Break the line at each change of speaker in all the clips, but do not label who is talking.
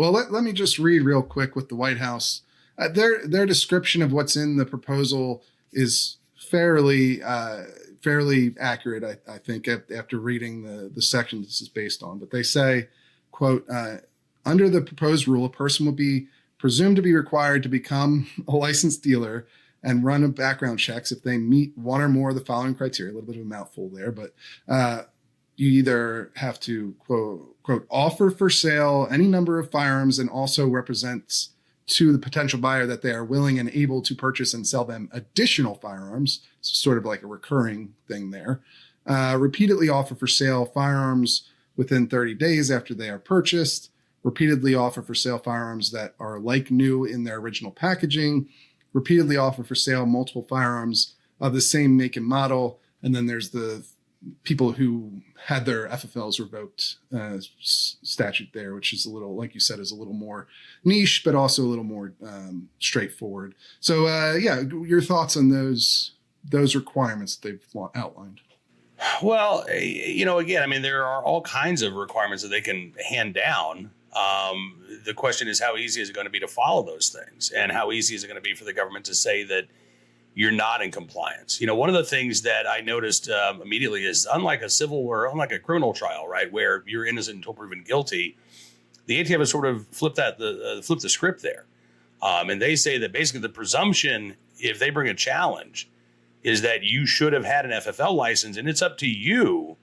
Well, let me just read real quick with the White House. Their description of what's in the proposal is fairly accurate, I think, after reading the section this is based on. But they say, quote, under the proposed rule, a person will be presumed to be required to become a licensed dealer and run background checks if they meet one or more of the following criteria. A little bit of a mouthful there, but you either have to, quote, offer for sale any number of firearms and also represents to the potential buyer that they are willing and able to purchase and sell them additional firearms. It's sort of like a recurring thing there. Repeatedly offer for sale firearms within 30 days after they are purchased. Repeatedly offer for sale firearms that are like new in their original packaging. Repeatedly offer for sale multiple firearms of the same make and model. And then there's the people who had their FFLs revoked statute there, which is a little, like you said, is a little more niche, but also a little more straightforward. So your thoughts on those requirements that they've outlined?
Well, again, I mean, there are all kinds of requirements that they can hand down. The question is, how easy is it going to be to follow those things? And how easy is it going to be for the government to say that you're not in compliance? One of the things that I noticed immediately is, unlike a civil or unlike a criminal trial, right, where you're innocent until proven guilty, the ATF has sort of flipped the script there. And they say that basically the presumption, if they bring a challenge, is that you should have had an FFL license, and it's up to you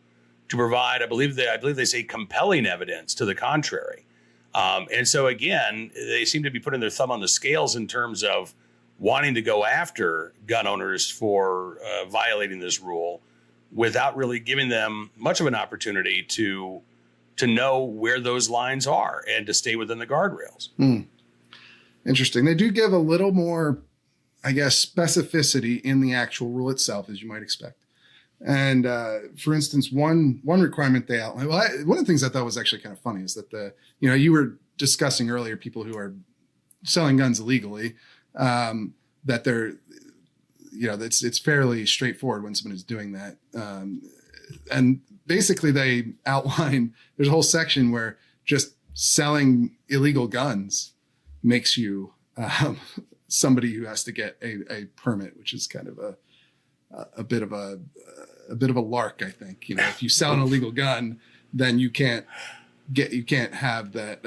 to provide, I believe they say, compelling evidence to the contrary. And so again, they seem to be putting their thumb on the scales in terms of wanting to go after gun owners for violating this rule without really giving them much of an opportunity to know where those lines are and to stay within the guardrails.
Interesting. They do give a little more, I guess, specificity in the actual rule itself, as you might expect. And for instance, one requirement they outlined, one of the things I thought was actually kind of funny is that you were discussing earlier people who are selling guns illegally, that they're, it's fairly straightforward when someone is doing that. And basically they outline, there's a whole section where just selling illegal guns makes you somebody who has to get a permit, which is kind of a bit of a lark, I think. If you sell an illegal gun, then you can't have that.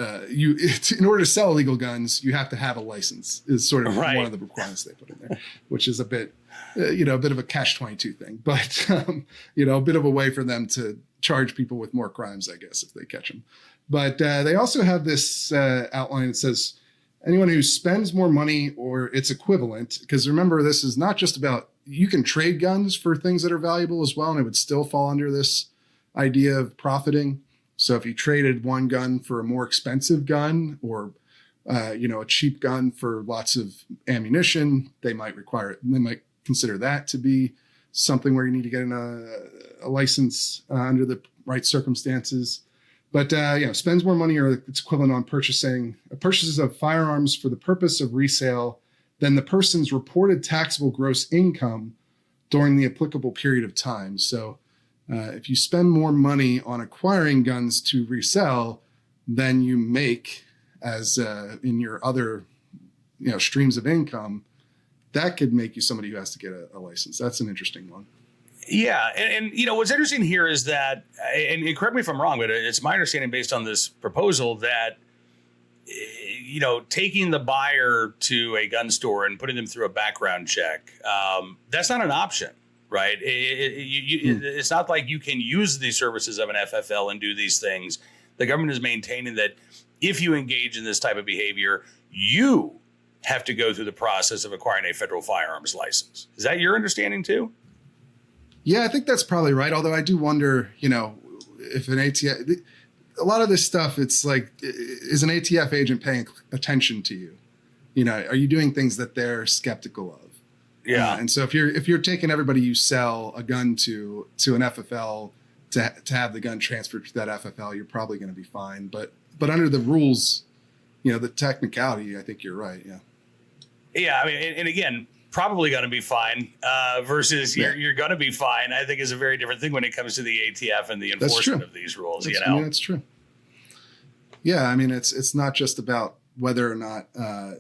In order to sell illegal guns, you have to have a license. Is sort of one of the requirements they put in there, which is a bit of a catch-22 thing, but a bit of a way for them to charge people with more crimes, I guess, if they catch them. But they also have this outline that says anyone who spends more money or its equivalent, because remember, this is not just about, you can trade guns for things that are valuable as well, and it would still fall under this idea of profiting. So if you traded one gun for a more expensive gun or, a cheap gun for lots of ammunition, they might consider that to be something where you need to get a license under the right circumstances. But, spends more money or its equivalent on purchases of firearms for the purpose of resale than the person's reported taxable gross income during the applicable period of time. So if you spend more money on acquiring guns to resell than you make as in your other streams of income, that could make you somebody who has to get a license. That's an interesting one.
Yeah. And what's interesting here is that, and correct me if I'm wrong, but it's my understanding based on this proposal that, taking the buyer to a gun store and putting them through a background check, that's not an option, right? It's not like you can use the services of an FFL and do these things. The government is maintaining that if you engage in this type of behavior, you have to go through the process of acquiring a federal firearms license. Is that your understanding too?
Yeah, I think that's probably right. Although I do wonder, if an ATF, a lot of this stuff, it's like, is an ATF agent paying attention to you? Are you doing things that they're skeptical of?
Yeah.
And so if you're taking everybody you sell a gun to an FFL to have the gun transferred to that FFL, you're probably going to be fine. But under the rules, the technicality, I think you're right. Yeah.
Yeah. I mean, and again, probably going to be fine versus you're going to be fine, I think is a very different thing when it comes to the ATF and the enforcement of these rules.
That's true. Yeah, I mean, it's not just about whether or not. I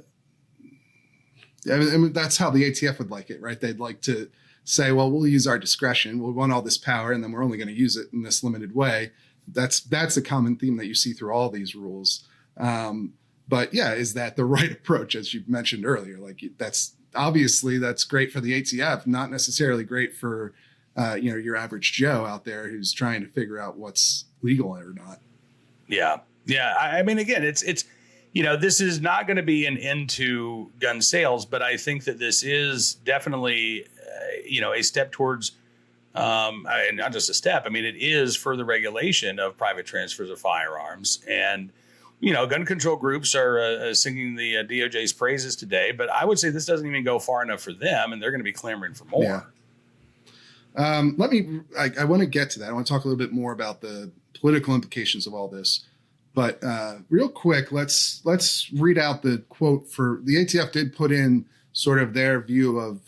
mean, that's how the ATF would like it, right? They'd like to say, well, we'll use our discretion. We want all this power, and then we're only going to use it in this limited way. That's a common theme that you see through all these rules. But yeah, is that the right approach, as you mentioned earlier? Like that's great for the ATF, not necessarily great for your average Joe out there who's trying to figure out what's legal or not.
Yeah. I mean, again, it's this is not going to be an end to gun sales, but I think that this is definitely a step towards. And not just a step. I mean, it is further regulation of private transfers of firearms. And, gun control groups are singing the DOJ's praises today. But I would say this doesn't even go far enough for them, and they're going to be clamoring for more.
Yeah. I want to get to that. I want to talk a little bit more about the political implications of all this. But real quick, let's read out the quote for the ATF did put in sort of their view of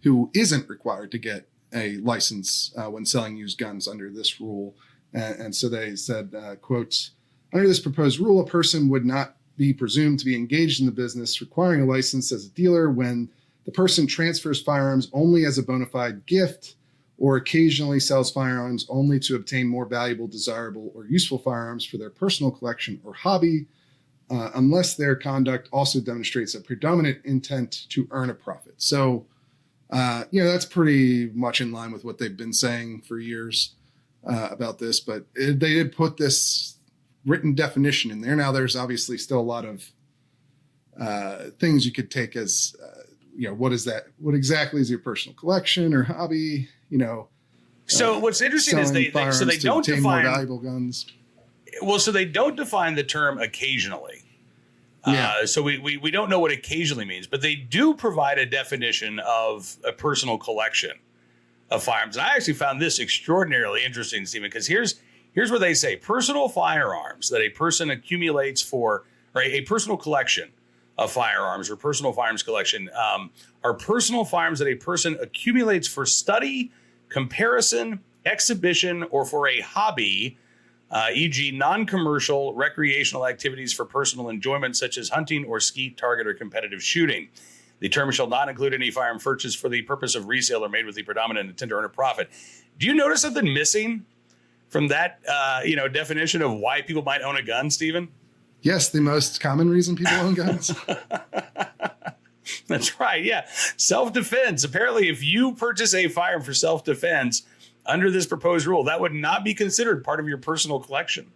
who isn't required to get a license when selling used guns under this rule. And so they said, quote, under this proposed rule, a person would not be presumed to be engaged in the business requiring a license as a dealer when the person transfers firearms only as a bona fide gift or occasionally sells firearms only to obtain more valuable, desirable, or useful firearms for their personal collection or hobby, unless their conduct also demonstrates a predominant intent to earn a profit. So, that's pretty much in line with what they've been saying for years about this, but they did put this written definition in there. Now, there's obviously still a lot of things you could take as, what is that? What exactly is your personal collection or hobby?
So what's interesting is they don't define
more valuable guns.
Well, so they don't define the term occasionally.
Yeah.
So we don't know what occasionally means, but they do provide a definition of a personal collection of firearms. And I actually found this extraordinarily interesting, Stephen, because here's what they say. Personal firearms that a person accumulates for, or a personal collection of firearms or personal firearms collection are personal firearms that a person accumulates for study, comparison, exhibition, or for a hobby, e.g. non-commercial recreational activities for personal enjoyment, such as hunting or skeet, target, or competitive shooting. The term shall not include any firearm purchased for the purpose of resale or made with the predominant intent to earn a profit. Do you notice something missing from that, definition of why people might own a gun, Stephen?
Yes, the most common reason people own guns.
That's right. Yeah. Self-defense. Apparently, if you purchase a firearm for self-defense under this proposed rule, that would not be considered part of your personal collection.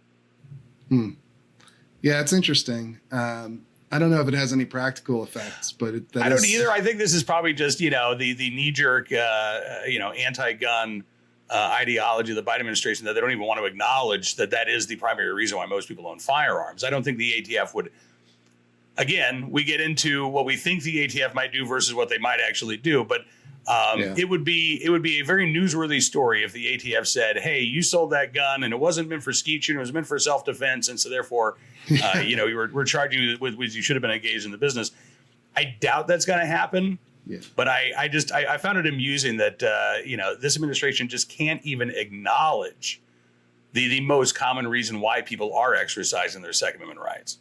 Yeah, it's interesting. I don't know if it has any practical effects, but
I don't either. I think this is probably just, the knee-jerk, anti-gun ideology of the Biden administration that they don't even want to acknowledge that is the primary reason why most people own firearms. I don't think the ATF would. Again, we get into what we think the ATF might do versus what they might actually do, but it would be a very newsworthy story if the ATF said, "Hey, you sold that gun and it wasn't meant for skeet shooting; it was meant for self-defense, and so therefore, we're charging you with you should have been engaged in the business." I doubt that's going to happen.
Yeah.
But I found it amusing that this administration just can't even acknowledge the most common reason why people are exercising their Second Amendment rights.